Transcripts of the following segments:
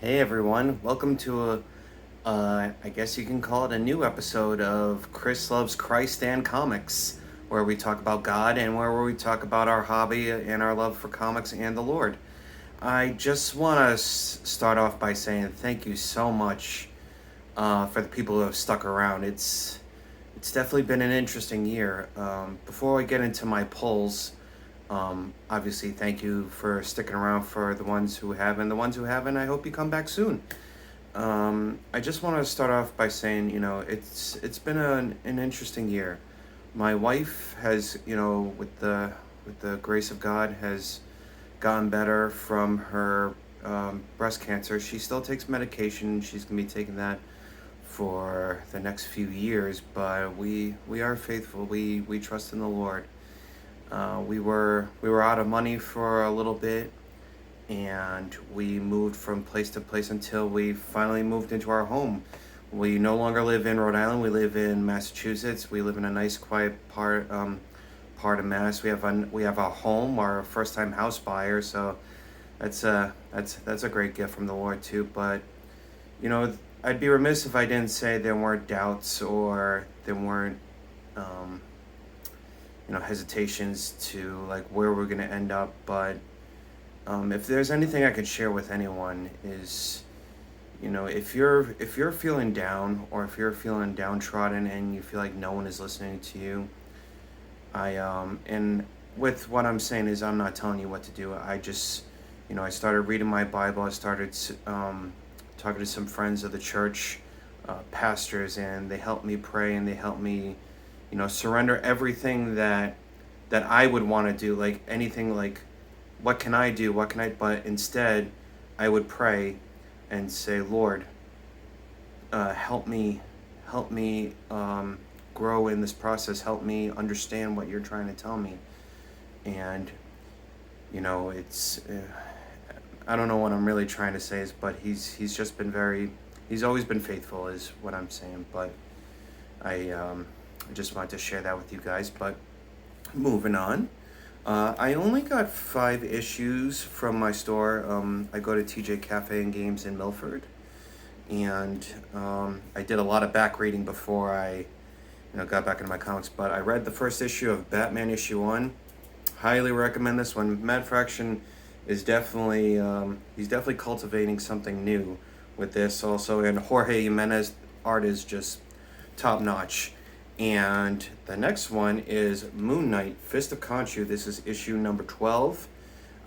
Hey everyone, welcome to I guess you can call it a new episode of Chris Loves Christ and Comics, where we talk about God and where we talk about our hobby and our love for comics and the Lord. I just want to start off by saying thank you so much for the people who have stuck around. It's definitely been an interesting year. Before I get into my polls, obviously, thank you for sticking around for the ones who have, and the ones who haven't, I hope you come back soon. I just want to start off by saying, it's been an interesting year. My wife has, with the grace of God, has gotten better from her breast cancer. She still takes medication. She's gonna be taking that for the next few years, but we are faithful. We trust in the Lord. We were out of money for a little bit, and we moved from place to place until we finally moved into our home. We no longer live in Rhode Island. We live in Massachusetts. We live in a nice, quiet part of Mass. We have a home. Our first time house buyer, so that's a great gift from the Lord too. But I'd be remiss if I didn't say there weren't doubts or there weren't um, hesitations to like where we're gonna end up. But if there's anything I could share with anyone is, if you're feeling down or if you're feeling downtrodden and you feel like no one is listening to you, and with what I'm saying is I'm not telling you what to do. I just, I started reading my Bible. I started talking to some friends of the church, pastors, and they helped me pray and they helped me surrender everything that I would want to do, like anything, like what can I do, but instead I would pray and say, Lord, help me grow in this process, help me understand what you're trying to tell me. And it's I don't know what I'm really trying to say, but he's just been he's always been faithful is what I'm saying. But I just wanted to share that with you guys. But moving on, I only got 5 issues from my store. I go to TJ Cafe and Games in Milford, and I did a lot of back reading before I got back into my comics. But I read the first issue of Batman issue 1. Highly recommend this one. Matt Fraction is definitely he's definitely cultivating something new with this also, and Jorge Jimenez art is just top notch. And the next one is Moon Knight, Fist of Khonshu. This is issue number 12.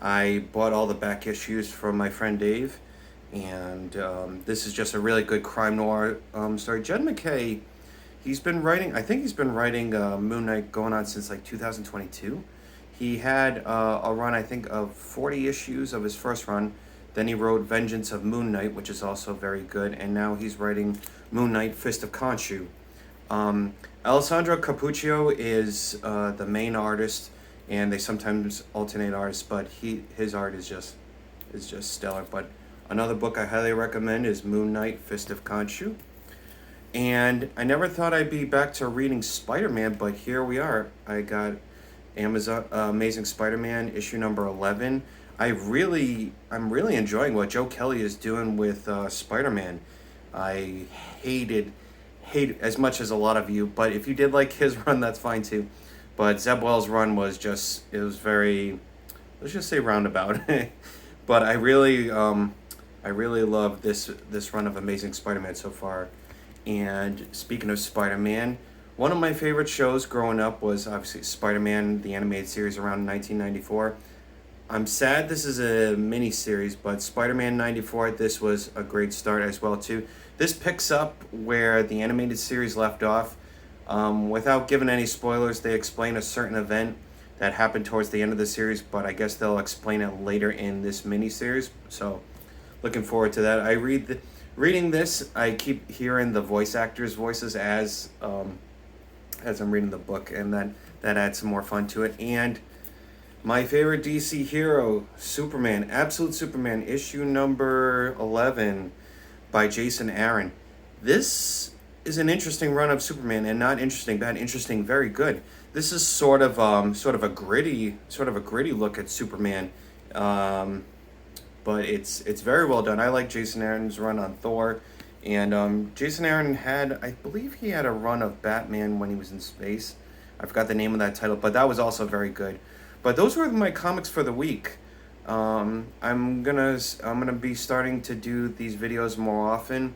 I bought all the back issues from my friend Dave, and this is just a really good crime noir story. Jed MacKay, I think he's been writing Moon Knight going on since like 2022. He had a run, I think, of 40 issues of his first run. Then he wrote Vengeance of Moon Knight, which is also very good. And now he's writing Moon Knight, Fist of Khonshu. Alessandro Cappuccio is the main artist, and they sometimes alternate artists, but his art is just stellar. But another book I highly recommend is Moon Knight, Fist of Khonshu. And I never thought I'd be back to reading Spider-Man, but here we are. I got Amazing Spider-Man issue number 11. I'm really enjoying what Joe Kelly is doing with Spider-Man. I hate as much as a lot of you, but if you did like his run, that's fine too. But Zeb Wells' run was very, let's just say roundabout. But I really love this run of Amazing Spider-Man so far. And speaking of Spider-Man, one of my favorite shows growing up was obviously Spider-Man, the animated series around 1994. I'm sad this is a mini series, but Spider-Man 94, this was a great start as well too. This picks up where the animated series left off. Without giving any spoilers, they explain a certain event that happened towards the end of the series, but I guess they'll explain it later in this mini series. So, looking forward to that. Reading this, I keep hearing the voice actors' voices as I'm reading the book, and that adds some more fun to it. And my favorite DC hero, Superman, Absolute Superman, issue number 11 by Jason Aaron. This is an interesting run of Superman, and not interesting bad, interesting very good. This is sort of a gritty look at Superman. but it's very well done. I like Jason Aaron's run on Thor, and Jason Aaron had, I believe he had a run of Batman when he was in space. I forgot the name of that title, but that was also very good. But those were my comics for the week. I'm gonna be starting to do these videos more often,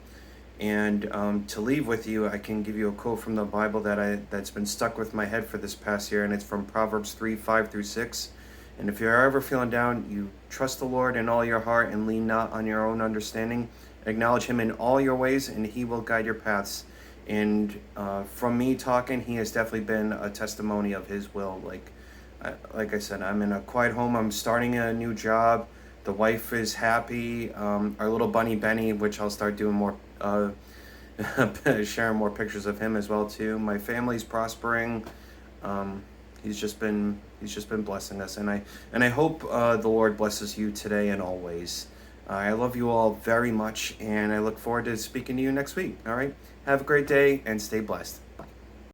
and to leave with you, I can give you a quote from the Bible that's been stuck with my head for this past year, and it's from Proverbs 3:5-6. And if you're ever feeling down, you trust the Lord in all your heart and lean not on your own understanding. Acknowledge Him in all your ways, and He will guide your paths. And from me talking, He has definitely been a testimony of His will. Like I said, I'm in a quiet home. I'm starting a new job. The wife is happy. Our little bunny Benny, which I'll start doing more, sharing more pictures of him as well too. My family's prospering. He's just been blessing us, and I hope the Lord blesses you today and always. I love you all very much, and I look forward to speaking to you next week. All right, have a great day and stay blessed.